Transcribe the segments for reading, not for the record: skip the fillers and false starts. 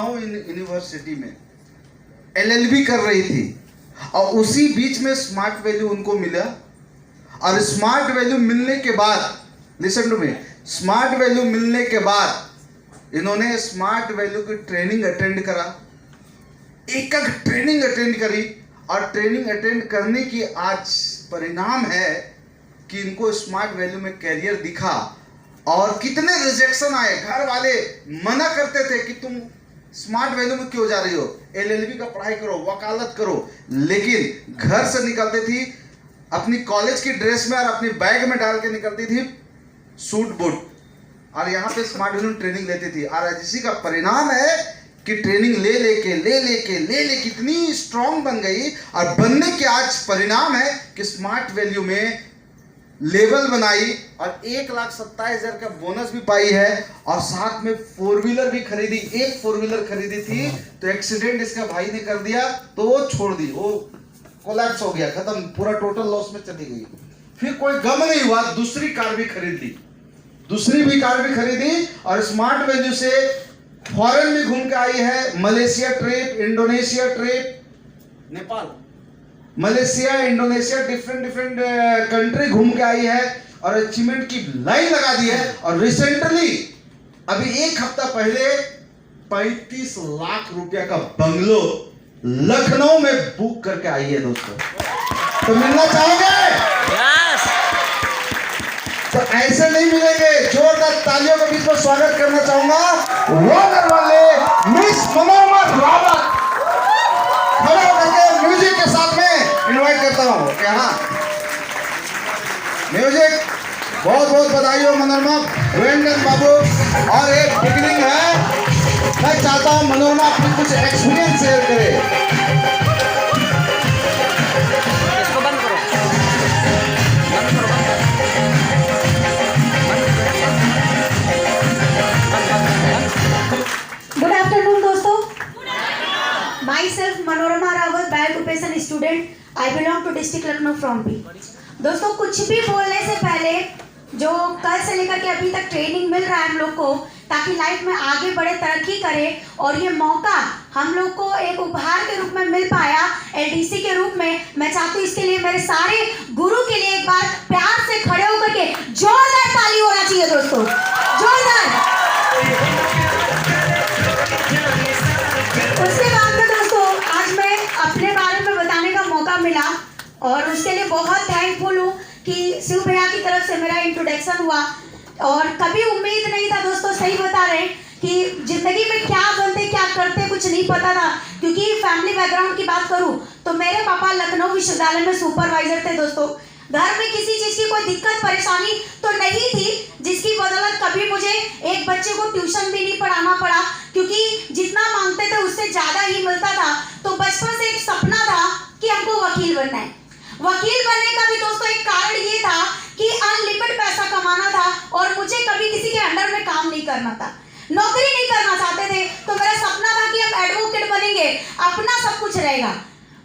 University में LLB कर रही थी और उसी बीच में स्मार्ट वैल्यू उनको मिला। और स्मार्ट वैल्यू मिलने के बाद, listen to me, smart value मिलने के बाद इन्होंने स्मार्ट वैल्यू की ट्रेनिंग अटेंड करा, एक ट्रेनिंग अटेंड करी और ट्रेनिंग अटेंड करने की आज परिणाम है कि इनको स्मार्ट वैल्यू में कैरियर दिखा। और कितने रिजेक्शन आए, घर वाले मना करते थे कि तुम स्मार्ट वैल्यू में क्यों जा रही हो, LLB का पढ़ाई करो, वकालत करो, लेकिन घर से निकलती थी अपनी कॉलेज की ड्रेस में और अपनी बैग में डाल के निकलती थी सूट बूट, और यहाँ पे स्मार्ट वैल्यू ट्रेनिंग लेती थी। और इसी का परिणाम है कि ट्रेनिंग ले लेके कितनी स्ट्रांग बन गई, और बनने के आज परिणाम है कि स्मार्ट वैल्यू में लेवल बनाई और 1,27,000 का बोनस भी पाई है, और साथ में 4 व्हीलर भी खरीदी। एक 4 व्हीलर खरीदी थी तो एक्सीडेंट इसका भाई ने कर दिया तो वो छोड़ दी, वो कोलैप्स हो गया, खत्म, पूरा टोटल लॉस में चली गई। फिर कोई गम नहीं हुआ, दूसरी कार भी खरीद ली, और स्मार्ट वैल्यू से फॉरेन भी घूम के आई है। Malaysia trip, Indonesia trip, Nepal, Malaysia, Indonesia, different country घूम के आई है और अचीवमेंट की लाइन लगा दी है। और रिसेंटली अभी 1 हफ्ता पहले 35 लाख रुपया का बंगलो लखनऊ में बुक करके आई है दोस्तों। तो मिलना चाहोगे? तो ऐसे नहीं मिलेंगे। जोरदार तालियों के बीच में स्वागत करना चाहूंगा वो घर वाले मिस मनोरमा रावत, खड़े होकर के म्यूजिक के साथ में इनवाइट करता हूं। क्या हाँ, म्यूजिक, बहुत बहुत बधाई हो मनोरमा, रविंद्रन बाबू। और एक बिगिनिंग है, मैं चाहता हूं मनोरमा अपनी कुछ एक्सपीरियंस शेयर करे। गुड आफ्टरनून दोस्तों। Myself Manorama Rawat, by occupation student, I belong to district Lucknow from B. दोस्तों, कुछ भी बोलने से पहले जो कल से लेकर के अभी तक ट्रेनिंग मिल रहा है हम लोग को, ताकि लाइफ में आगे बढ़े, तरक्की करे, और ये मौका हम लोग को एक उपहार के रूप में मिल पाया, LDC के रूप में। मैं चाहती हूँ इसके लिए मेरे सारे गुरु के लिए एक बार प्यार से खड़े होकर के जोरदार ताली होना चाहिए दोस्तों, जोरदार। उसके बाद में दोस्तों आज मैं अपने बारे में बताने का मौका मिला, और उसके लिए बहुत थैंकफुल हूँ कि शिव भैया की तरफ से मेरा इंट्रोडक्शन हुआ। और कभी उम्मीद नहीं था दोस्तों, सही बता रहे हैं, कि जिंदगी में क्या बनते क्या करते कुछ नहीं पता था। क्योंकि फैमिली बैकग्राउंड की बात करूं तो मेरे पापा लखनऊ विश्वविद्यालय में सुपरवाइजर थे दोस्तों। घर में किसी चीज की कोई दिक्कत परेशानी तो नहीं थी, जिसकी बदौलत कभी मुझे एक बच्चे को ट्यूशन भी नहीं पढ़ाना पड़ा, क्योंकि जितना मांगते थे उससे ज्यादा ही मिलता था। तो बचपन से एक सपना था कि हमको वकील बनना है। वकील बनने का भी दोस्तों एक कारण ये था कि अनलिमिटेड पैसा कमाना था, और मुझे कभी किसी के अंडर में काम नहीं करना था, नौकरी नहीं करना चाहते थे। तो मेरा सपना था कि हम एडवोकेट बनेंगे, अपना सब कुछ रहेगा।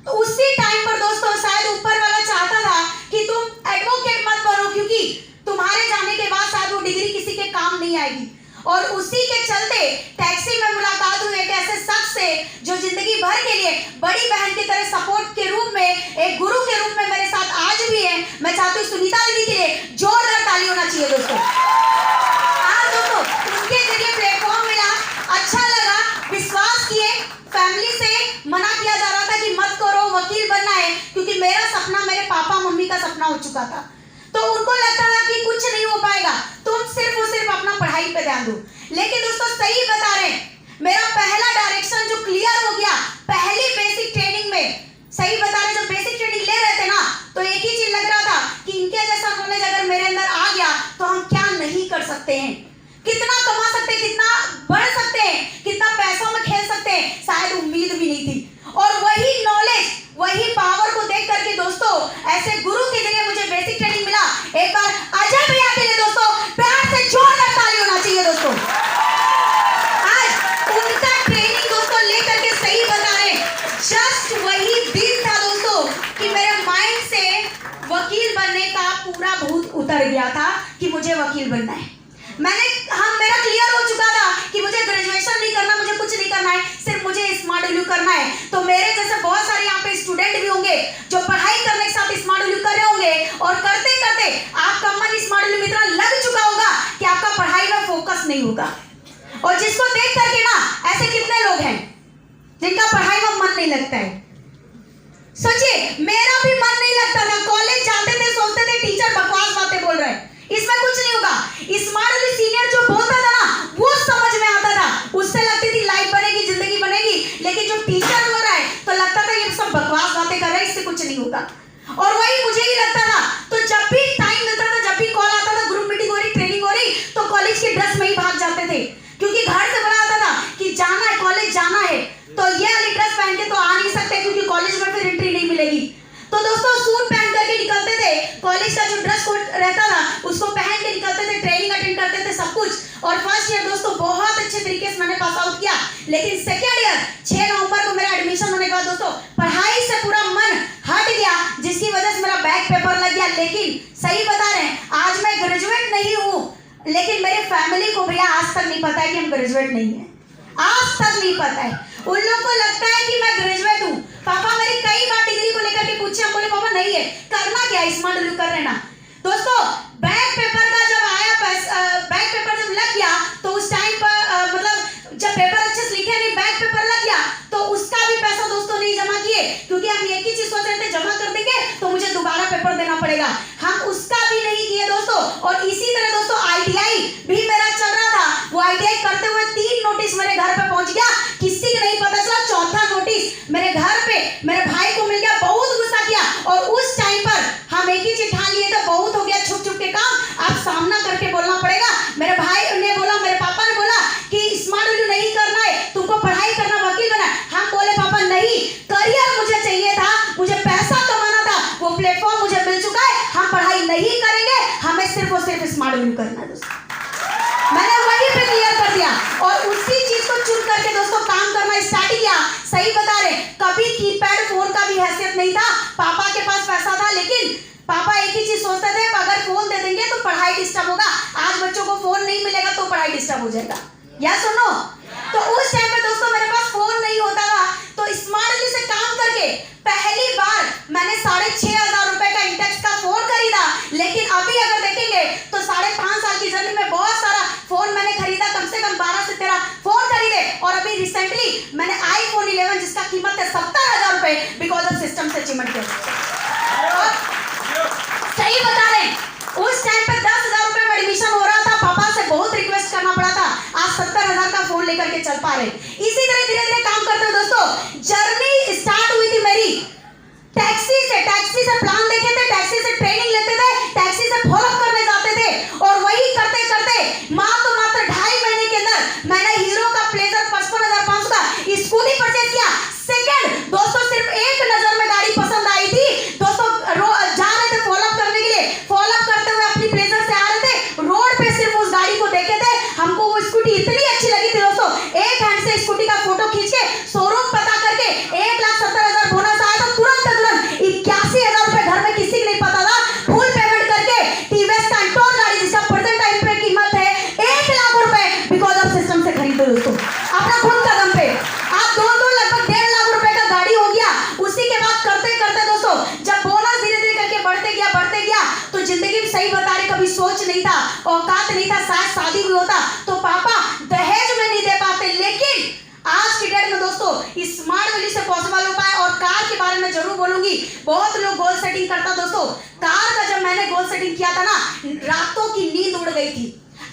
तो उसी टाइम पर दोस्तों शायद ऊपर वाला चाहता था कि तुम एडवोकेट मत बनो, क्योंकि तुम्हारे जाने के बाद शायद वो डिग्री किसी के काम नहीं आएगी। और उसी के चलते टैक्सी में मुलाकात हुई एक ऐसे शख्स से जो जिंदगी भर के लिए बड़ी बहन की तरह सपोर्ट के रूप में, एक गुरु के रूप में मेरे साथ आज भी है। मैं चाहती हूँ सुनीता दीदी के लिए जोरदार ताली होना चाहिए दोस्तों। आज दोस्तों उनके जरिए प्लेटफॉर्म मिला, अच्छा लगा, विश्वास किए। फैमिली से मना किया जा रहा था कि मत करो, वकील बनना है, क्योंकि मेरा सपना मेरे पापा मम्मी का सपना हो चुका था। तो उनको लगता था कि कुछ नहीं हो पाएगा, तुम सिर्फ और सिर्फ अपना पढ़ाई पे ध्यान दो। लेकिन दोस्तों सही बता रहे हैं, मेरा पहला डायरेक्शन जो क्लियर हो गया पहली बेसिक ट्रेनिंग में, सही बता रहे, जब बेसिक ट्रेनिंग ले रहे थे ना, तो एक ही चीज लग रहा था कि इनके जैसा नॉलेज अगर मेरे अंदर आ गया तो हम क्या नहीं कर सकते हैं, कितना कमा सकते हैं, कितना बढ़ सकते हैं, कितना पैसों में खेल सकते हैं, शायद उम्मीद भी नहीं थी। और वही नॉलेज, वही पावर को देख करके दोस्तों ऐसे गुरु के जरिए मुझे बेसिक ट्रेनिंग मिला। एक बार अजय भैया के लिए दोस्तों प्यार से जोरदार ताली होना चाहिए दोस्तों। आज उनका ट्रेनिंग दोस्तों लेकर के सही बता रहे, जस्ट वही दिन था दोस्तों कि मेरे माइंड से वकील बनने का पूरा भूत उतर गया था कि मुझे वकील बनना है। मेरा क्लियर हो चुका था कि मुझे ग्रेजुएशन नहीं करना, मुझे कुछ नहीं करना है, और जिसको देख करके ना ऐसे कितने लोग हैं जिनका पढ़ाई में मन नहीं लगता है। सोचिए, मेरा भी मन नहीं लगता था। कॉलेज जाते थे, सोचते थे टीचर बकवास बातें बोल रहे हैं, इसमें कुछ नहीं होगा। स्मार्ट वाली सीनियर जो बोलता था ना, वो समझ में आता था, उससे लगती थी लाइफ बनेगी, जिंदगी बनेगी। लेकिन जो टीचर बोल रहा है तो लगता था ये सब बकवास बातें कर रहा है, इससे कुछ नहीं होगा। और वही मुझे ही लगता था। तो जब भी टाइम मिलता था, जब भी कॉल आता था, ग्रुप मीटिंग हो रही, ट्रेनिंग हो रही, तो कॉलेज की ड्रेस में ही भाग जाते थे, क्योंकि घर से बड़ा आता था कि जाना है, कॉलेज जाना है, तो ये वाली ड्रेस पहन के तो आ नहीं सकते, क्योंकि कॉलेज में फिर एंट्री नहीं मिलेगी। तो दोस्तों सूट पहन करके निकलते थे, कॉलेज का जो ड्रेस कोड रहता था उसको पहन के निकलते थे, ट्रेनिंग अटेंड करते थे, सब कुछ। और फर्स्ट ईयर दोस्तों बहुत अच्छे तरीके से मैंने पास आउट किया। लेकिन सेकेंड ईयर 6 नवंबर को मेरा एडमिशन होने के बाद दोस्तों पढ़ाई से पूरा मन हट गया, जिसकी वजह से मेरा बैक पेपर लग गया। लेकिन सही बता रहे हैं, आज मैं ग्रेजुएट नहीं हूँ, लेकिन मेरे फैमिली को भैया आज तक नहीं पता है कि हम ग्रेजुएट नहीं है, आज तक नहीं पता है। उन लोग को लगता है कि मैं ग्रेजुएट हूँ। पापा मेरी कई बार डिग्री को लेकर के पूछे, हम बोले पापा नहीं है, करना क्या, स्मार्ट वाली कर लेना। दोस्तों बैक पेपर का जब आया, बैक पेपर जब लग गया, तो उस टाइम पर मतलब जब पेपर अच्छे से लिखे नहीं, बैक पेपर लग गया, तो उसका भी पैसा दोस्तों नहीं जमा किए, क्योंकि हम एक ही चीज सोच रहे थे, जमा कर देंगे तो मुझे दोबारा पेपर देना पड़ेगा। हम उसका भी नहीं किए दोस्तों। और इसी तरह दोस्तों ITI भी मेरा चल रहा था। वो ITI करते हुए 3 नोटिस मेरे घर पे पहुंच गया, किसी को नहीं पता चला। चौथा नोटिस मेरे घर पे मेरे भाई को मिल गया, बहुत गुस्सा किया। और उस टाइम पर हम एक ही चीज ठान लिए थे, बहुत हो गया छुप छुप के काम, अब सामना करके बोलना पड़ेगा। मेरे भाई ने बोला, मेरे पापा ने बोला कि स्मार्ट वैल्यू नहीं करना है, तुमको पढ़ाई करना, वकील बना। हम बोले पापा नहीं, करियर मुझे चाहिए था, मुझे पैसा कमाना था, वो प्लेटफॉर्म मुझे मिल चुका है, हम पढ़ाई नहीं करेंगे, हमें सिर्फ और सिर्फ स्मार्ट वैल्यू करना है दोस्तों। मैंने वहीं पे क्लियर कर दिया और उसी चीज को चुन करके दोस्तों काम करना स्टार्ट किया। सही बता रहे, कभी कीपैड फोन का भी हैसियत नहीं था। पापा के पास पैसा था, लेकिन पापा एक ही चीज सोचते थे, अगर फोन दे देंगे तो पढ़ाई डिस्टर्ब होगा। आज बच्चों को फोन नहीं मिलेगा तो पढ़ाई डिस्टर्ब हो जाएगा, या सुनो। तो उस टाइम पे दोस्तों मेरे पास फोन नहीं होता था, तो स्मार्टली से काम करके पहली बार मैंने 6,500 रुपए का इंटेक्स का फोन खरीदा। लेकिन अभी अगर देखेंगे तो 5.5 साल की जर्नी में बहुत सारा फोन मैंने खरीदा, कम से कम 12 से 13 फोन खरीदे। और अभी रिसेंटली मैंने iPhone 11 जिसका कीमत है 70,000 रुपए, बिकॉज ऑफ सिस्टम से अचीवमेंट किया। सही बता रहे, उस टाइम पे 10,000 रुपए में एडमिशन हो रहा था, पापा से बहुत रिक्वेस्ट करना पड़ा था, आज 70,000 का फोन लेकर के चल पा रहे। इसी तरह धीरे धीरे काम करते हुए दोस्तों जर्नी स्टार्ट हुई थी मेरी टैक्सी से प्लान देखे थे, टैक्सी से ट्रेनिंग लेते थे, टैक्सी से फॉलोअप करने जाते थे। और वही करते करते मात्र 2.5 महीने के अंदर मैंने हीरो का प्लेजर 55,500 का स्कूटी परचेज किया। सेकंड दोस्तों सिर्फ एक नजर में गाड़ी पसंद आई थी दोस्तों, जा रहे थे फॉलोअप करने के लिए, फॉलोअप करते हुए अपनी प्लेजर से आ रहे थे, रोड पे सिर्फ उस गाड़ी को देखे थे, हमको वो स्कूटी इतनी अच्छी लगी थी दोस्तों, एक हैंड से स्कूटी का फोटो खींच के शोरूम पता करके 1,70,000 बोनस आया था, तुरंत 81,000 रुपए घर में किसी को नहीं पता था, फुल पेमेंट करके टीवीएस कंट्रोल गाड़ी जिसका प्रेजेंट टाइम पे कीमत है 1,00,000 रुपए, बिकॉज ऑफ सिस्टम से खरीदो दोस्तों अपना खुद कदम पे। आप दोनों लगभग 1.5 लाख रुपए का गाड़ी हो गया। उसी के बाद करते करते दोस्तों जब बोनस धीरे धीरे करके बढ़ते गया, तो जिंदगी में सही बता रहे कभी सोच नहीं था, औकात नहीं था, शायद शादी भी होता तो पापा दहेज में नहीं दे पाते। लेकिन आज की डेट में दोस्तों स्मार्ट वैल्यू से पॉसिबल हो पाए। और कार के बारे में जरूर बोलूंगी, बहुत लोग गोल सेटिंग करता दोस्तों, कार का जब मैंने गोल सेटिंग किया था ना, रातों की नींद उड़ गई थी।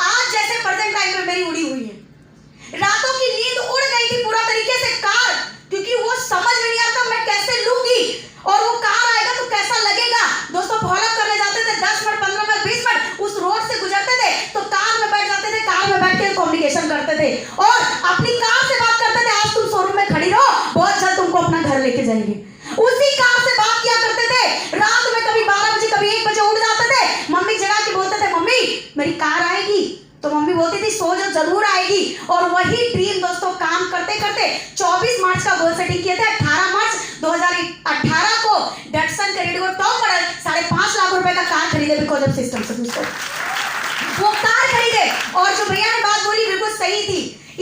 आज जैसे प्रेजेंट टाइम में मेरी उड़ी हुई है, रातों की नींद उड़ गई थी पूरा तरीके से कार, क्योंकि वो समझ में नहीं आता मैं कैसे लूंगी और वो कार आएगा तो कैसा लगेगा। दोस्तों फॉलोअप करने जाते थे 10 मिनट 15 मिनट 20 मिनट उस रोड से गुजरते थे, तो कार में बैठ जाते थे, कार में बैठ के कम्युनिकेशन करते थे और अपनी कार से बात करते थे, आज तुम शोरूम में खड़ी रहो, बहुत जल्द तुमको अपना घर लेके जाएंगे। उसी कार से बात किया करते थे, रात में कभी 12 बजे कभी 1 बजे उठ जाते थे, मम्मी जगा के बोलते थे मम्मी मेरी कार आएगी, तो मम्मी बोलती थी सो जो जरूर आएगी। और वही ड्रीम दोस्तों काम करते करते 24 मार्च का गोल सेटिंग किए थे, 18 मार्च 2018 को डटसन का रेडियो टॉप मॉडल 5.5 लाख रुपए का कार खरीदे, बिकॉज ऑफ सिस्टम से दोस्तों वो कार खरीदे। और जो भैया ने बात बोली बिल्कुल सही थी,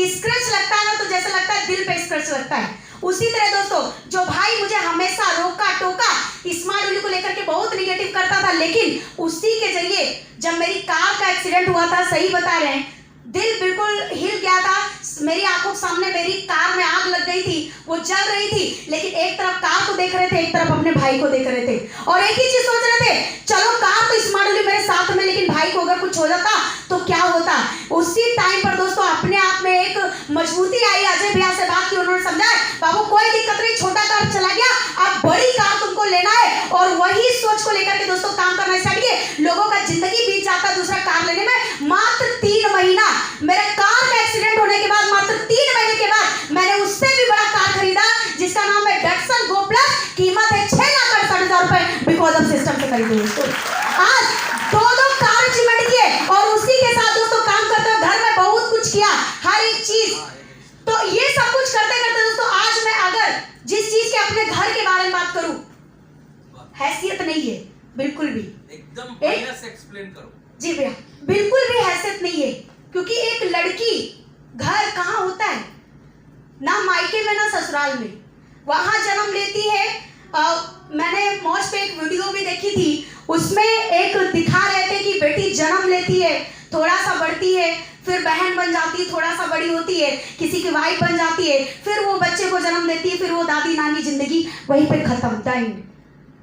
स्क्रैच लगता है ना तो जैसे लगता है दिल पे स्क्रैच लगता है। उसी तरह दोस्तों जो भाई मुझे हमेशा रोका टोका स्मार्ट वैल्यू को लेकर के बहुत निगेटिव करता था, लेकिन उसी के जरिए जब मेरी कार का एक्सीडेंट हुआ था, सही बता रहे हैं दिल बिल्कुल हिल गया था। मेरी आंखों के सामने मेरी कार में आग लग गई थी, वो जल रही थी, लेकिन एक तरफ कार को देख रहे थे, एक तरफ अपने भाई को देख रहे थे और एक ही चीज सोच रहे थे, चलो कार तो स्मार्ट वैल्यू मेरे साथ में, लेकिन भाई को अगर कुछ हो जाता तो क्या होता। उसी टाइम पर दोस्तों अपने आप में एक मजबूती आई। अजय भैया से बात की, उन्होंने समझाया बाबू कोई दिक्कत नहीं, छोटा कार चला गया, अब बड़ी कार तुमको लेना है। और वही सोच को लेकर के दोस्तों काम करना स्टार्ट किए। लोगों का जिंदगी बीत जाता दूसरा कार लेने में। मात्र 3 महीना, मेरे कार का एक्सीडेंट होने के बाद मात्र 3 महीने के बाद मैंने उससे भी बड़ा कार खरीदा, जिसका नाम है डटसन गो प्लस। कीमत है 6,68,000 रुपए, बिकॉज ऑफ सिस्टम से खरीदी दोस्तों। आज 2 कार अचीवमेंट किए और उसी के साथ दोस्तों काम करते हुए घर में बहुत कुछ किया, हर एक चीज। तो ये सब कुछ करते करते दोस्तों आज मैं अगर जिस चीज के अपने घर के बारे में बात करूं, हैसियत नहीं है बिल्कुल भी, एकदम बढ़िया से एक्सप्लेन करो। जी भैया, बिल्कुल भी हैसियत नहीं है, क्योंकि एक लड़की घर कहाँ होता है, ना मायके में ना ससुराल में, वहां जन्म लेती है। मैंने मौज पे एक वीडियो भी देखी थी, उसमें एक दिखा रहे थे कि बेटी जन्म लेती है, थोड़ा सा बढ़ती है, फिर बहन बन जाती है, थोड़ा सा बड़ी होती है, किसी की वाइफ बन जाती है, फिर वो बच्चे को जन्म देती है, फिर वो दादी नानी, जिंदगी वहीं पे खत्म, टाइम।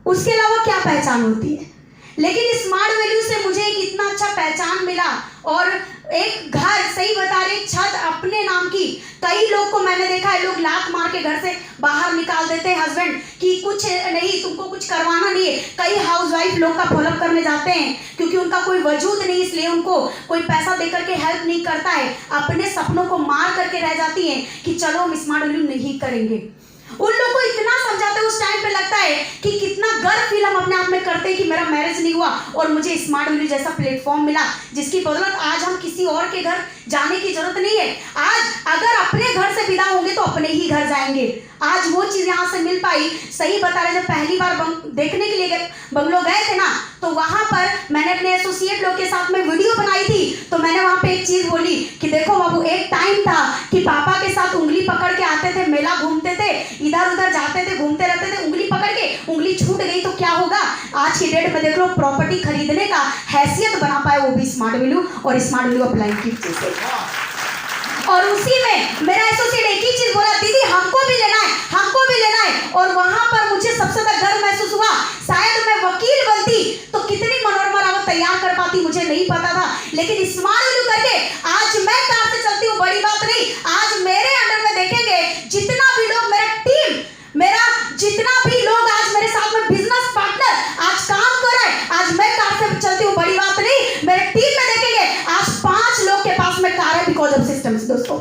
उसके अलावा क्या पहचान होती है। लेकिन स्मार्ट वैल्यू से मुझे एक इतना अच्छा पहचान मिला और एक घर, सही बता रहे, छत अपने नाम की। कई लोग को मैंने देखा है, लोग लात मार के घर से बाहर निकाल देते हैं हस्बैंड कि कुछ नहीं, तुमको कुछ करवाना नहीं है। कई हाउसवाइफ लोग का फॉलोअप करने जाते हैं क्योंकि उनका कोई वजूद नहीं, इसलिए उनको कोई पैसा देकर के हेल्प नहीं करता है, अपने सपनों को मार करके रह जाती हैं कि चलो हम स्मार्ट वैल्यू नहीं करेंगे। उन लोगों को इतना समझाते उस टाइम पे लगता है कि कितना गर्व फील हम अपने आप में करते हैं कि मेरा मैरिज नहीं हुआ और मुझे स्मार्ट वैल्यू जैसा प्लेटफॉर्म मिला, जिसकी बदौलत आज हम किसी और के घर जाने की जरूरत नहीं है। आज अगर अपने घर से विदा होंगे तो अपने ही घर जाएंगे। आज वो चीज यहाँ से मिल पाई। सही बता रहे, जब पहली बार देखने के लिए बंगलो गए थे ना, तो वहां पर मैंने अपने एसोसिएट लोग के साथ में वीडियो बनाई थी। तो मैंने वहां पे एक चीज बोली कि देखो बाबू, एक टाइम था कि पापा के साथ उंगली पकड़ के आते थे, मेला घूमते थे, इधर उधर जाते थे, घूमते रहते थे, उंगली पकड़ के, उंगली छूट गई तो क्या होगा। आज की डेट में देख लो, प्रॉपर्टी खरीदने का हैसियत बना पाए, वो भी स्मार्ट वैल्यू और स्मार्ट वैल्यू अप्लाई की चीज। और उसी में मेरा एसोसिएट एक ही चीज बोला, दीदी हमको भी लेना है, हमको भी लेना है। और वहां पर मुझे सबसे ज्यादा गर्व महसूस हुआ। शायद मैं वकील बनती तो कितनी मनोरमा रावत तैयार कर पाती, मुझे नहीं पता था, लेकिन स्मार्ट वैल्यू करके आज मैं कार से चलती हूँ, बड़ी बात नहीं। आज मेरे अंडर में देखेंगे जितना भी लोग, मेरा टीम, मेरा जितना भी लोग आज मेरे साथ में बिजनेस पार्टनर आज काम कर रहे हैं, आज मैं कार से चलती हूँ, बड़ी बात नहीं। मेरे टीम में देखेंगे आज 5 लोग के पास में कार है, बिकॉज ऑफ सिस्टम दोस्तों।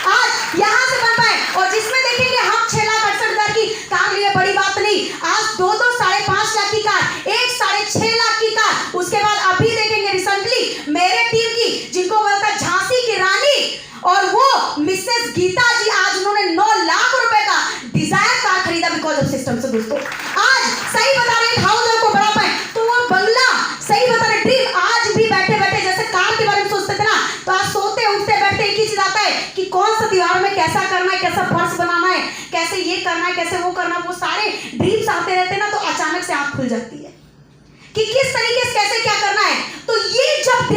आज यहाँ से बन पाए, और जिसमें देखेंगे हम 6,68,000 की कार लिए, बड़ी बात नहीं। आज 2-2 5.5 लाख की कार, 1.5 लाख की कार। उसके बाद अभी देखेंगे रिसेंटली मेरे टीम की, जिनको बोलता है झांसी की रानी, और वो मिसेस गीता जी, आज उन्होंने 9 लाख रुपए का डिजायर कार खरीदा, बिकॉज ऑफ सिस्टम से दोस्तों। आज सही बता रहे, हाउस को बढ़ा पाए तो वो बंगला, सही बता रहे, ड्रीम। आज भी बैठे बैठे जैसे कार के बारे में सोचते थे ना, तो आज सोते उठते बैठते एक ही चीज आता है कि कौन सा दीवार में कैसा करना है, कैसा फर्श बनाना है, कैसे ये करना है, कैसे वो करना। वो सारे ड्रीम्स आते रहते ना, तो अचानक से आंख खुल जाती है कि किस तरीके से कैसे क्या करना है। तो ये जब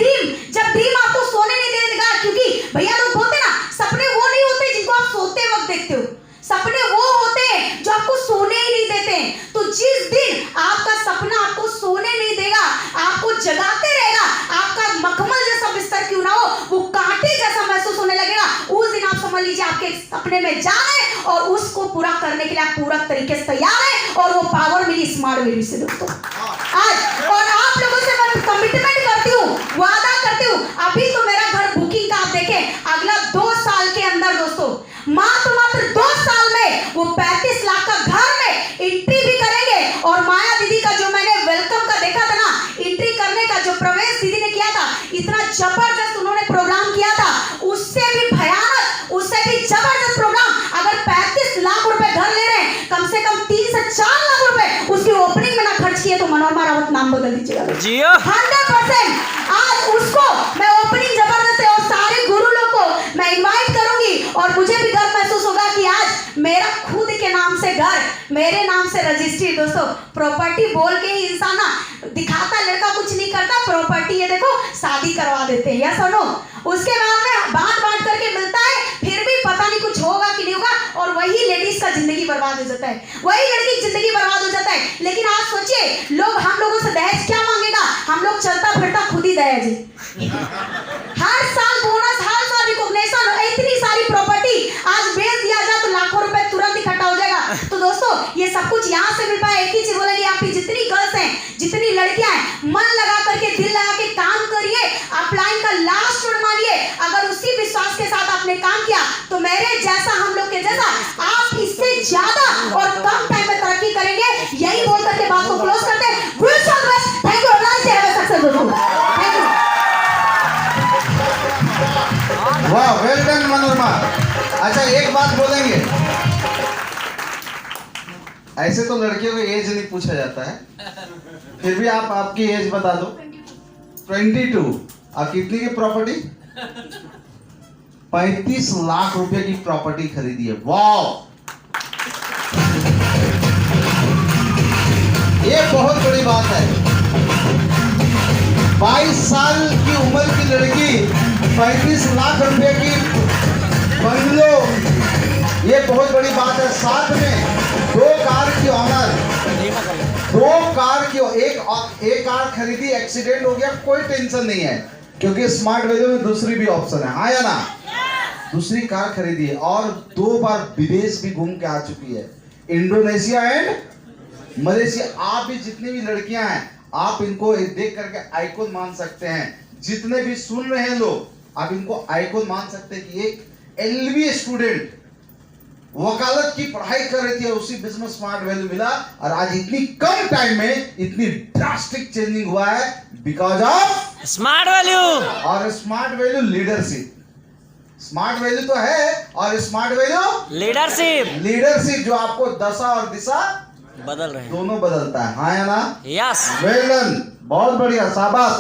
ड्रीम आपको सोने नहीं देगा, क्योंकि भैया लोग बोलते ना, सपने वो नहीं होते जिनको आप सोते वक्त देखते हो, सपने वो होते हैं जो आपको सोने ही नहीं देते हैं। तो जिस दिन आपका सपना आपको सोने नहीं देगा, आपको जगाते रहेगा, आपका मखमल जैसा बिस्तर क्यों ना हो, वो कांटे जैसा महसूस होने लगेगा, उस दिन आप समझ लीजिए आपके सपने में जाना है और उसको पूरा करने के लिए आप पूरा तरीके से तैयार है। और वो पावर मिली स्मार्ट वैल्यू से दोस्तों आज। और आप लोगों से मैं कमिटमेंट करती हूँ, वादा करती हूँ, अभी तो मेरा घर बुकिंग का आप देखें, अगला 2 साल के अंदर दोस्तों, मात्र 2 साल में वो 35 लाख का घर में एंट्री भी करेंगे। और माया दीदी का जो मैंने वेलकम का देखा था ना, एंट्री करने का जो प्रवेश दीदी ने किया था, इतना जबरदस्त उन्होंने प्रोग्राम किया था, उससे भी भयानक, उससे भी जबरदस्त प्रोग्राम। अगर 35 लाख रुपए घर ले रहे हैं, कम से कम 3 से 4 लाख रुपए उसकी ओपनिंग में ना खर्च किए तो मनोरमा रावत नाम बदल दीजिएगा 100%। आज उसको मैं ओपनिंग जबरदस्त है, और सारे गुरु लोग को मैं इनवाइट करूंगी, और मुझे भी गर्व महसूस होगा कि आज मेरा खुद के नाम से घर, मेरे नाम से रजिस्ट्री। दोस्तों प्रॉपर्टी बोल के ही इंसान ना दिखाता, लड़का कुछ नहीं करता, प्रॉपर्टी ये देखो शादी करवा देते हैं, या सुनो। उसके बाद में बांट बांट करके मिलता है, फिर भी पता नहीं कुछ होगा कि नहीं होगा, और वही लेडीज का जिंदगी बर्बाद हो जाता है, वही लड़की की जिंदगी बर्बाद हो जाता है। लेकिन आप सोचिए, लोग हम लोगों से दहेज क्या मांगेगा? हम लोग चलता फिरता खुद ही दहेज, हर साल बोनस, हर साल रिकॉग्निशन, इतनी सारी प्रॉपर्टी आज बेच दिया जाए तो लाखों रुपए तुरंत इकट्ठा हो जाएगा। तो दोस्तों ये सब कुछ यहाँ से मिल पाए। एक ही चीज बोलेंगे, आप की जितनी गर्ल्स हैं, जितनी लड़कियां हैं, मन लगा करके, दिल लगा के काम करिए, अपलाइन का लास्ट वर्ड मानिए। अगर उसी विश्वास के साथ आपने काम किया तो मेरे जैसा, हम लोग के जैसा, आप इससे ज्यादा और कम टाइम में तरक्की करेंगे। यही बोल करके बात को क्लोज करते हैं। थैंक यू, सक्सेस दोस्तों, थैंक यू। वाह, वेल डन मनोरमा। अच्छा एक बात बोलेंगे, ऐसे तो लड़कियों को एज नहीं पूछा जाता है, फिर भी आप आपकी एज बता दो। 22। आप कितनी की प्रॉपर्टी? 35 लाख रुपए की प्रॉपर्टी खरीदी है। वाह, ये बहुत बड़ी बात है। 22 साल की उम्र की लड़की 35 लाख रुपए की बंगलो, ये बहुत बड़ी बात है। साथ में 2 कार की ऑनर, 2 कार की, एक कार खरीदी, एक्सीडेंट हो गया, कोई टेंशन नहीं है, क्योंकि स्मार्ट वैल्यू में दूसरी भी ऑप्शन है, हाँ या ना? दूसरी कार खरीदी है और 2 बार विदेश भी घूम के आ चुकी है, इंडोनेशिया एंड मलेशिया। आप भी जितनी भी लड़कियां हैं, आप इनको देख करके आइकॉन मान सकते हैं। जितने भी सुन रहे हैं लोग, आप इनको आइकॉन मान सकते हैं कि एक एलबी स्टूडेंट वकालत की पढ़ाई कर रही थी और उसी बिजनेस स्मार्ट वैल्यू मिला, और आज इतनी कम टाइम में इतनी ड्रास्टिक चेंजिंग हुआ है बिकॉज ऑफ स्मार्ट वैल्यू। और smart value leadership. Smart value तो है और स्मार्ट वैल्यू लीडरशिप। लीडरशिप, जो आपको दशा और दिशा बदल रहे हैं। दोनों बदलता है, हाँ या ना? यस। वेल डन, बहुत बढ़िया, शाबाश।